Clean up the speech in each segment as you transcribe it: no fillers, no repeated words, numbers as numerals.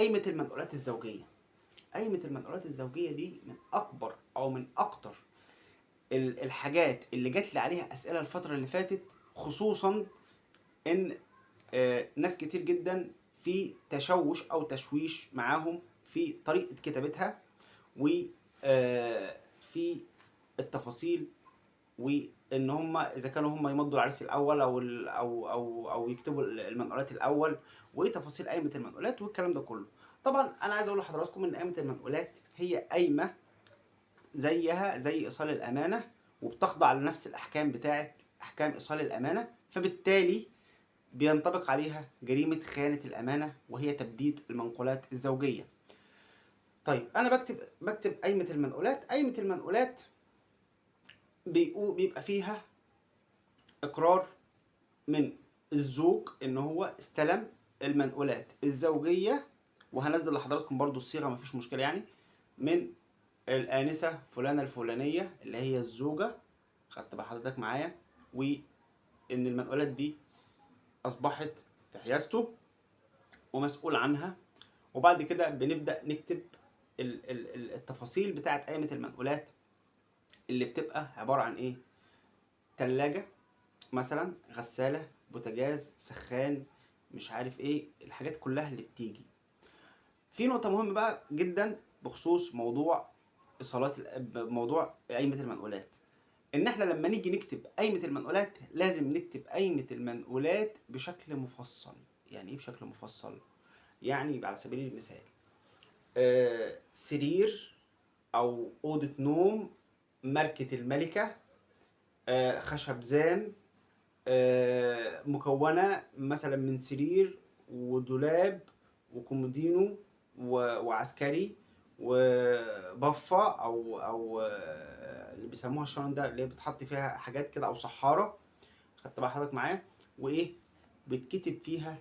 قايمة المنقولات الزوجية. قايمة المنقولات الزوجية دي من أكبر أو من أكتر الحاجات اللي جات لي عليها أسئلة الفترة اللي فاتت، خصوصا إن ناس كتير جدا في تشوش أو تشويش معاهم في طريقة كتابتها، وفي التفاصيل، وان هم اذا كانوا هم يمضوا العريس الاول او يكتبوا المنقولات الاول، وايه تفاصيل قائمه المنقولات والكلام ده كله. طبعا انا عايز اقول لحضراتكم ان قائمه المنقولات هي قايمه زيها زي ايصال الامانه، وبتخضع لنفس الاحكام بتاعه احكام ايصال الامانه، فبالتالي بينطبق عليها جريمه خيانه الامانه وهي تبديد المنقولات الزوجيه. طيب انا بكتب قائمه المنقولات. قائمه المنقولات بيبقى فيها اقرار من الزوج ان هو استلم المنقولات الزوجيه، وهنزل لحضراتكم برضو الصيغه مفيش مشكله يعني، من الانسه فلانه الفلانيه اللي هي الزوجه، خدت بال حضرتك معايا، وان المنقولات دي اصبحت في حيازته ومسؤول عنها. وبعد كده بنبدا نكتب التفاصيل بتاعه قائمه المنقولات، اللي بتبقى عباره عن ايه: تلاجة مثلا، غسالة، بوتاجاز، سخان، مش عارف ايه، الحاجات كلها اللي بتيجي. في نقطة مهمة بقى جدا بخصوص موضوع قائمة المنقولات، ان احنا لما نيجي نكتب قائمة المنقولات لازم نكتب قائمة المنقولات بشكل مفصل. يعني ايه بشكل مفصل؟ يعني على سبيل المثال سرير او اوضة نوم ماركة الملكة، خشب زان، مكونة مثلا من سرير ودولاب وكومودينو وعسكري وبفة او اللي بيسموها الشنط ده اللي بتحط فيها حاجات كده، او صحارة، خدت بقى حضرتك معايا، وايه بتكتب فيها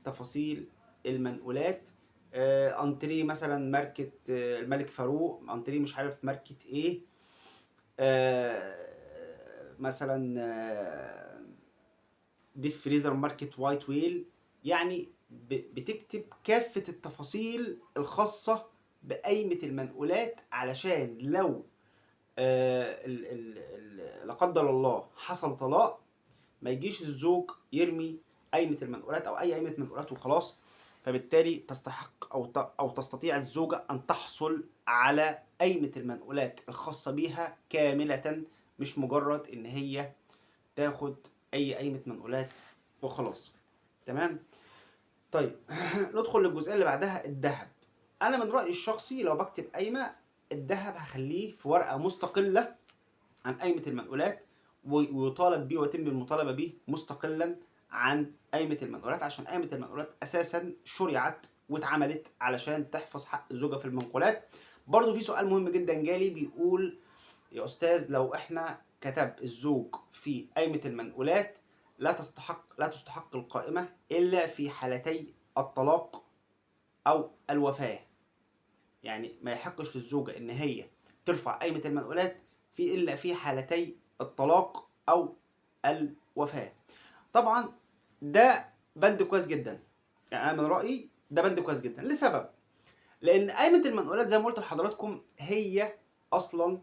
تفاصيل المنقولات. انتريه مثلا ماركة الملك فاروق، انتريه مش عارف ماركة ايه، مثلا ديب فريزر ماركت وايت ويل. يعني بتكتب كافة التفاصيل الخاصة بقائمة المنقولات، علشان لو لا قدر الله حصل طلاق، ما يجيش الزوج يرمي قائمة المنقولات او اي قائمة منقولات وخلاص. فبالتالي تستحق او تستطيع الزوجة ان تحصل على قائمة المنقولات الخاصة بيها كاملة، مش مجرد ان هي تاخد اي قائمة منقولات وخلاص. تمام. طيب ندخل للجزئيه اللي بعدها، الذهب. انا من رايي الشخصي لو بكتب قايمه، الذهب هخليه في ورقه مستقله عن قايمه المنقولات، ويطالب بيه ويتم المطالبه بيه مستقلا عن قايمه المنقولات، عشان قايمه المنقولات اساسا شرعت واتعملت علشان تحفظ حق الزوجه في المنقولات. برضو في سؤال مهم جدا جالي بيقول: يا استاذ لو احنا كتب الزوج في قايمه المنقولات لا تستحق القائمة إلا في حالتي الطلاق أو الوفاة، يعني ما يحقش للزوجة إن هي ترفع قايمة المنقولات إلا في حالتي الطلاق أو الوفاة. طبعا ده بند كويس جدا، يعني أنا من رأيي ده بند كويس جدا لسبب: لأن قايمة المنقولات زي ما قلت لحضراتكم هي أصلا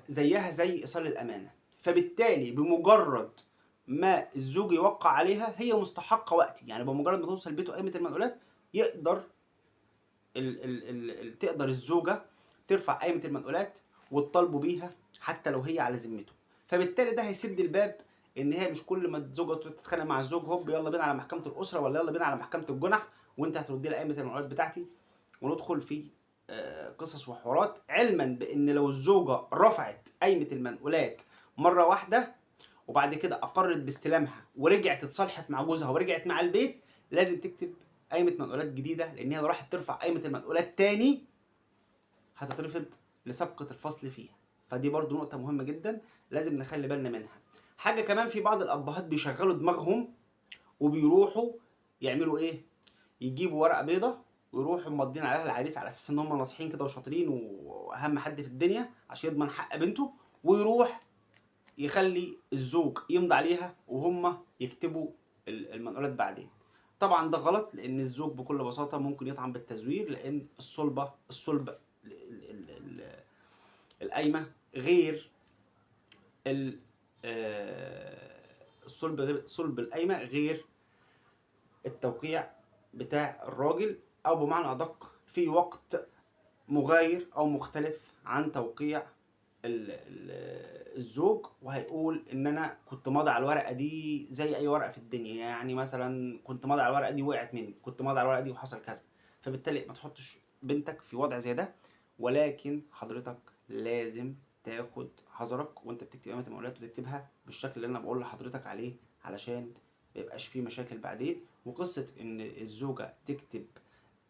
زيها زي إيصال الأمانة، فبالتالي بمجرد ما الزوج يوقع عليها هي مستحقة وقتي. يعني بمجرد ما توصل بيته قائمة المنقولات يقدر تقدر الزوجة ترفع قائمة المنقولات وتطالبه بيها حتى لو هي على ذمته. فبالتالي ده هيسد الباب ان هي مش كل ما الزوجة تتخانق مع الزوج هوب يلا بينا على محكمة الأسرة ولا يلا بينا على محكمة الجنح وانت هتردي لي قائمة المنقولات بتاعتي، وندخل في قصص وحوارات، علما بان لو الزوجة رفعت قائمة المنقولات مرة واحدة وبعد كده اقرت باستلامها ورجعت اتصالحت مع جوزها ورجعت مع البيت، لازم تكتب قائمة منقولات جديدة، لان هي لو راحت ترفع قائمة المنقولات تاني هتترفض لسبقة الفصل فيها. فدي برضو نقطة مهمة جدا لازم نخلي بالنا منها. حاجة كمان، في بعض الابهات بيشغلوا دماغهم وبيروحوا يعملوا ايه: يجيبوا ورقة بيضة ويروحوا مضين عليها العريس على اساس ان هم ناصحين كده وشاطرين واهم حد في الدنيا عشان يضمن حق بنته، ويروح يخلي الزوج يمضي عليها وهم يكتبوا المنقولات بعدين. طبعا ده غلط، لان الزوج بكل بساطه ممكن يطعن بالتزوير، لان الصلب القايمه غير ال- صلب القايمه غير التوقيع بتاع الراجل، او بمعنى ادق في وقت مغاير او مختلف عن توقيع الزوج، وهيقول ان انا كنت ماضي على الورقه دي زي اي ورقه في الدنيا. يعني مثلا كنت ماضي على الورقه دي وقعت مني، كنت ماضي على الورقه دي وحصل كذا. فبالتالي ما تحطش بنتك في وضع زي ده، ولكن حضرتك لازم تاخد حذرك وانت بتكتب قائمه المقاولات، وتكتبها بالشكل اللي انا بقول لحضرتك عليه، علشان ما يبقاش فيه مشاكل بعدين. وقصه ان الزوجه تكتب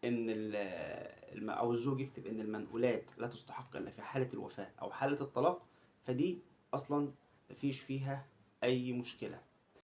ان او الزوج يكتب ان المنقولات لا تستحق الا في حاله الوفاه او حاله الطلاق، فدي اصلا مفيش فيها اي مشكله.